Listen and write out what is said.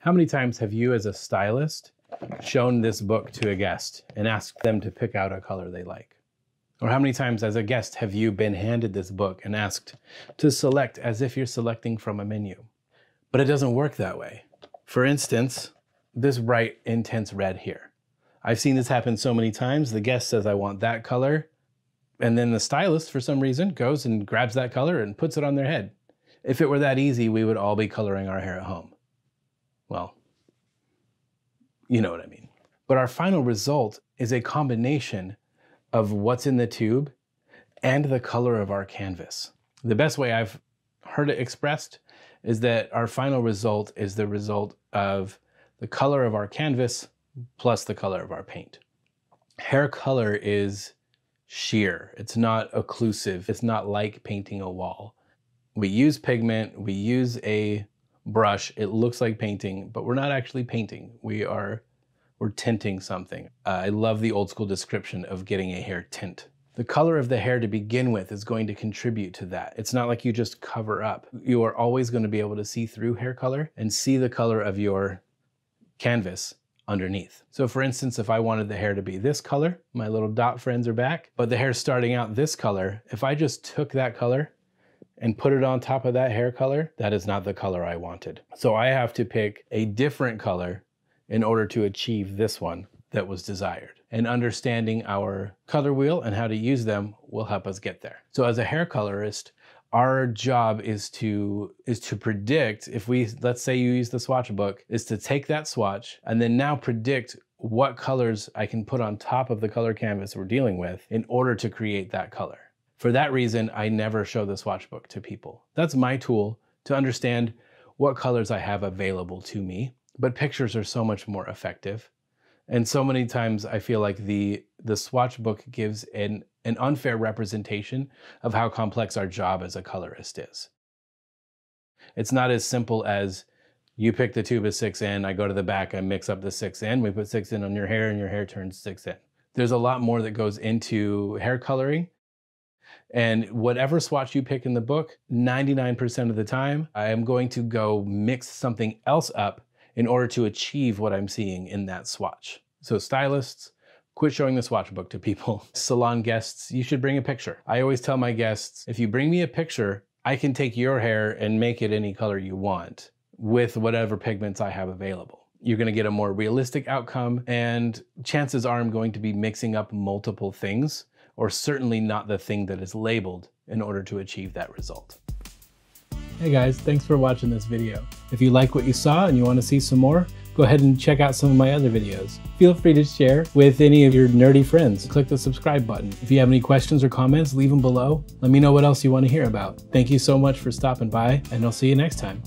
How many times have you as a stylist shown this book to a guest and asked them to pick out a color they like? Or how many times as a guest have you been handed this book and asked to select as if you're selecting from a menu? But it doesn't work that way. For instance, this bright, intense red here. I've seen this happen so many times. The guest says, I want that color. And then the stylist, for some reason, goes and grabs that color and puts it on their head. If it were that easy, we would all be coloring our hair at home. Well, you know what I mean. But our final result is a combination of what's in the tube and the color of our canvas. The best way I've heard it expressed is that our final result is the result of the color of our canvas plus the color of our paint. Hair color is sheer. It's not occlusive. It's not like painting a wall. We use pigment, we use a brush. It looks like painting, but we're not actually painting. We're tinting something. I love the old school description of getting a hair tint. The color of the hair to begin with is going to contribute to that. It's not like you just cover up. You are always going to be able to see through hair color and see the color of your canvas underneath. So for instance, if I wanted the hair to be this color, my little dot friends are back, but the hair's starting out this color, if I just took that color and put it on top of that hair color, that is not the color I wanted. So I have to pick a different color in order to achieve this one that was desired. And understanding our color wheel and how to use them will help us get there. So as a hair colorist, our job is to predict, if let's say you use the swatch book, is to take that swatch and then now predict what colors I can put on top of the color canvas we're dealing with in order to create that color. For that reason, I never show the swatch book to people. That's my tool to understand what colors I have available to me, but pictures are so much more effective. And so many times I feel like the swatch book gives an unfair representation of how complex our job as a colorist is. It's not as simple as you pick the tube of 6N, I go to the back, I mix up the 6N, we put 6N on your hair and your hair turns 6N. There's a lot more that goes into hair coloring. And whatever swatch you pick in the book, 99% of the time, I am going to go mix something else up in order to achieve what I'm seeing in that swatch. So stylists, quit showing the swatch book to people. Salon guests, you should bring a picture. I always tell my guests, if you bring me a picture, I can take your hair and make it any color you want with whatever pigments I have available. You're gonna get a more realistic outcome, and chances are I'm going to be mixing up multiple things, or certainly not the thing that is labeled in order to achieve that result. Hey guys, thanks for watching this video. If you like what you saw and you want to see some more, go ahead and check out some of my other videos. Feel free to share with any of your nerdy friends. Click the subscribe button. If you have any questions or comments, leave them below. Let me know what else you want to hear about. Thank you so much for stopping by, and I'll see you next time.